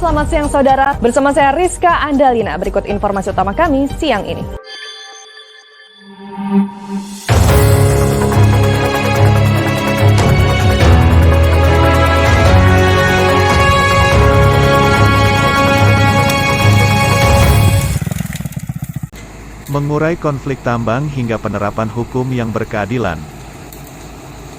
selamat siang saudara. Bersama saya Rizka Andalina. Berikut informasi utama kami siang ini. Mengurai konflik tambang hingga penerapan hukum yang berkeadilan.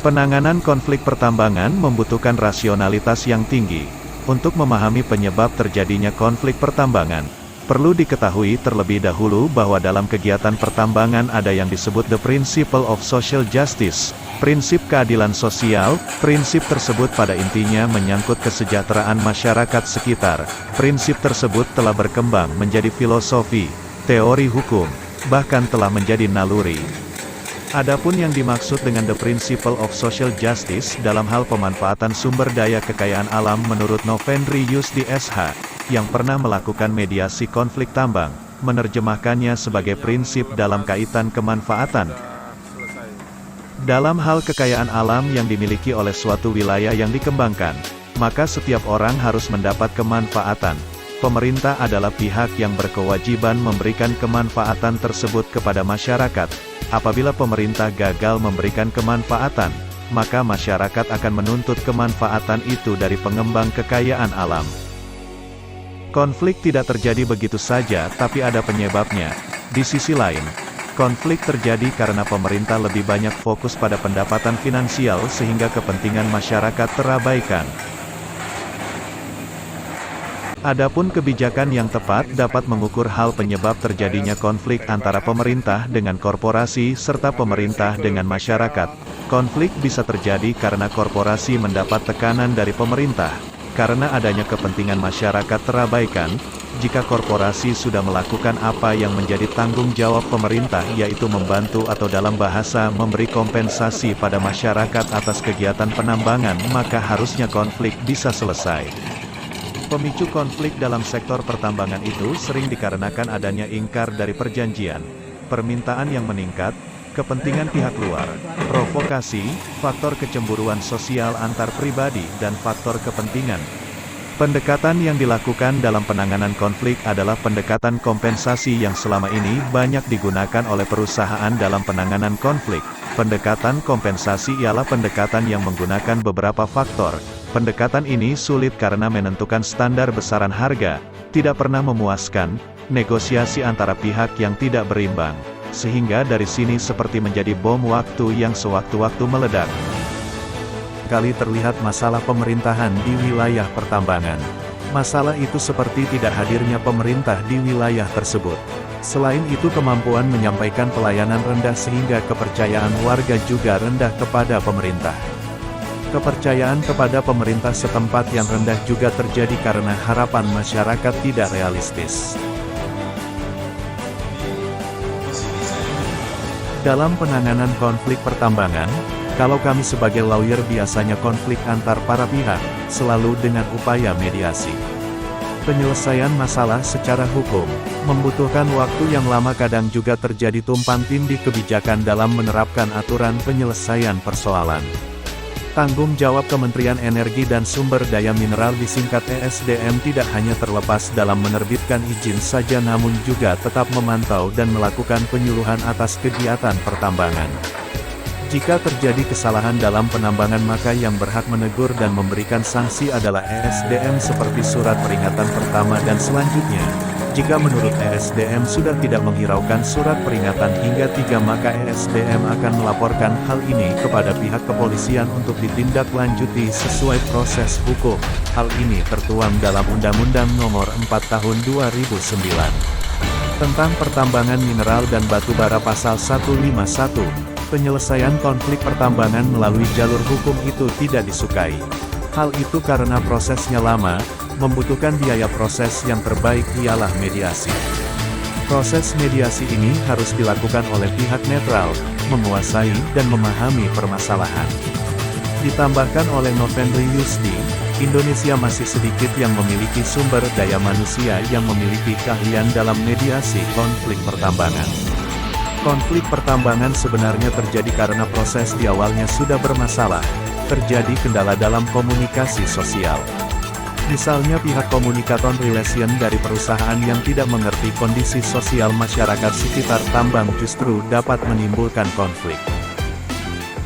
Penanganan konflik pertambangan membutuhkan rasionalitas yang tinggi. Untuk memahami penyebab terjadinya konflik pertambangan, perlu diketahui terlebih dahulu bahwa dalam kegiatan pertambangan ada yang disebut the principle of social justice, prinsip keadilan sosial. Prinsip tersebut pada intinya menyangkut kesejahteraan masyarakat sekitar. Prinsip tersebut telah berkembang menjadi filosofi, teori hukum, bahkan telah menjadi naluri. Adapun yang dimaksud dengan the principle of social justice dalam hal pemanfaatan sumber daya kekayaan alam menurut Novendri Yusdi SH, yang pernah melakukan mediasi konflik tambang, menerjemahkannya sebagai prinsip dalam kaitan kemanfaatan. Dalam hal kekayaan alam yang dimiliki oleh suatu wilayah yang dikembangkan, maka setiap orang harus mendapat kemanfaatan. Pemerintah adalah pihak yang berkewajiban memberikan kemanfaatan tersebut kepada masyarakat. Apabila pemerintah gagal memberikan kemanfaatan, maka masyarakat akan menuntut kemanfaatan itu dari pengembang kekayaan alam. Konflik tidak terjadi begitu saja, tapi ada penyebabnya. Di sisi lain, konflik terjadi karena pemerintah lebih banyak fokus pada pendapatan finansial sehingga kepentingan masyarakat terabaikan. Adapun kebijakan yang tepat dapat mengukur hal penyebab terjadinya konflik antara pemerintah dengan korporasi serta pemerintah dengan masyarakat. Konflik bisa terjadi karena korporasi mendapat tekanan dari pemerintah, karena adanya kepentingan masyarakat terabaikan. Jika korporasi sudah melakukan apa yang menjadi tanggung jawab pemerintah, yaitu membantu atau dalam bahasa memberi kompensasi pada masyarakat atas kegiatan penambangan, maka harusnya konflik bisa selesai. Pemicu konflik dalam sektor pertambangan itu sering dikarenakan adanya ingkar dari perjanjian, permintaan yang meningkat, kepentingan pihak luar, provokasi, faktor kecemburuan sosial antar pribadi, dan faktor kepentingan. Pendekatan yang dilakukan dalam penanganan konflik adalah pendekatan kompensasi yang selama ini banyak digunakan oleh perusahaan dalam penanganan konflik. Pendekatan kompensasi ialah pendekatan yang menggunakan beberapa faktor. Pendekatan ini sulit karena menentukan standar besaran harga, tidak pernah memuaskan, negosiasi antara pihak yang tidak berimbang, sehingga dari sini seperti menjadi bom waktu yang sewaktu-waktu meledak. Kali terlihat masalah pemerintahan di wilayah pertambangan. Masalah itu seperti tidak hadirnya pemerintah di wilayah tersebut. Selain itu kemampuan menyampaikan pelayanan rendah sehingga kepercayaan warga juga rendah kepada pemerintah. Kepercayaan kepada pemerintah setempat yang rendah juga terjadi karena harapan masyarakat tidak realistis. Dalam penanganan konflik pertambangan, kalau kami sebagai lawyer biasanya konflik antar para pihak, selalu dengan upaya mediasi. Penyelesaian masalah secara hukum, membutuhkan waktu yang lama, kadang juga terjadi tumpang tindih kebijakan dalam menerapkan aturan penyelesaian persoalan. Tanggung jawab Kementerian Energi dan Sumber Daya Mineral disingkat ESDM tidak hanya terlepas dalam menerbitkan izin saja, namun juga tetap memantau dan melakukan penyuluhan atas kegiatan pertambangan. Jika terjadi kesalahan dalam penambangan, maka yang berhak menegur dan memberikan sanksi adalah ESDM seperti surat peringatan pertama dan selanjutnya. Jika menurut ESDM sudah tidak menghiraukan surat peringatan hingga 3, maka ESDM akan melaporkan hal ini kepada pihak kepolisian untuk ditindaklanjuti sesuai proses hukum. Hal ini tertuang dalam Undang-Undang Nomor 4 Tahun 2009 tentang Pertambangan Mineral dan Batubara Pasal 151. Penyelesaian konflik pertambangan melalui jalur hukum itu tidak disukai. Hal itu karena prosesnya lama, membutuhkan biaya. Proses yang terbaik ialah mediasi. Proses mediasi ini harus dilakukan oleh pihak netral, menguasai dan memahami permasalahan. Ditambahkan oleh Novendri Yusdi, Indonesia masih sedikit yang memiliki sumber daya manusia yang memiliki keahlian dalam mediasi konflik pertambangan. Konflik pertambangan sebenarnya terjadi karena proses di awalnya sudah bermasalah, terjadi kendala dalam komunikasi sosial. Misalnya pihak komunikator relation dari perusahaan yang tidak mengerti kondisi sosial masyarakat sekitar tambang justru dapat menimbulkan konflik.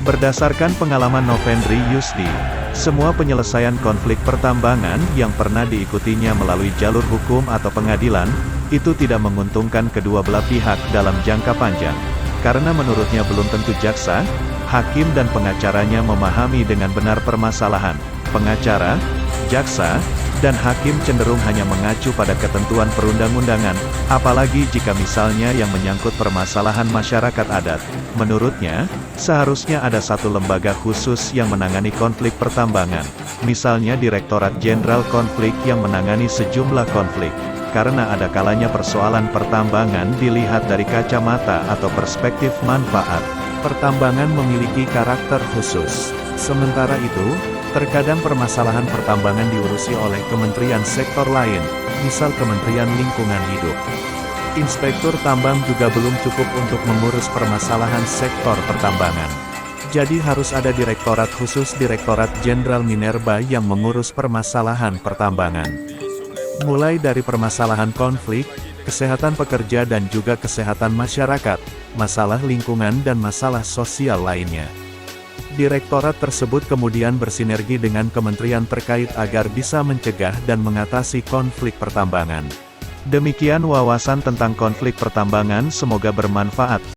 Berdasarkan pengalaman Novendri Yusdi, semua penyelesaian konflik pertambangan yang pernah diikutinya melalui jalur hukum atau pengadilan, itu tidak menguntungkan kedua belah pihak dalam jangka panjang. Karena menurutnya belum tentu jaksa, hakim dan pengacaranya memahami dengan benar permasalahan. Pengacara, jaksa, dan hakim cenderung hanya mengacu pada ketentuan perundang-undangan, apalagi jika misalnya yang menyangkut permasalahan masyarakat adat. Menurutnya, seharusnya ada satu lembaga khusus yang menangani konflik pertambangan, misalnya Direktorat Jenderal Konflik yang menangani sejumlah konflik. Karena ada kalanya persoalan pertambangan dilihat dari kacamata atau perspektif manfaat. Pertambangan memiliki karakter khusus. Sementara itu, terkadang permasalahan pertambangan diurusi oleh kementerian sektor lain, misal Kementerian Lingkungan Hidup. Inspektur tambang juga belum cukup untuk mengurus permasalahan sektor pertambangan. Jadi harus ada direktorat khusus Direktorat Jenderal Minerba yang mengurus permasalahan pertambangan. Mulai dari permasalahan konflik, kesehatan pekerja dan juga kesehatan masyarakat, masalah lingkungan dan masalah sosial lainnya. Direktorat tersebut kemudian bersinergi dengan kementerian terkait agar bisa mencegah dan mengatasi konflik pertambangan. Demikian wawasan tentang konflik pertambangan, semoga bermanfaat.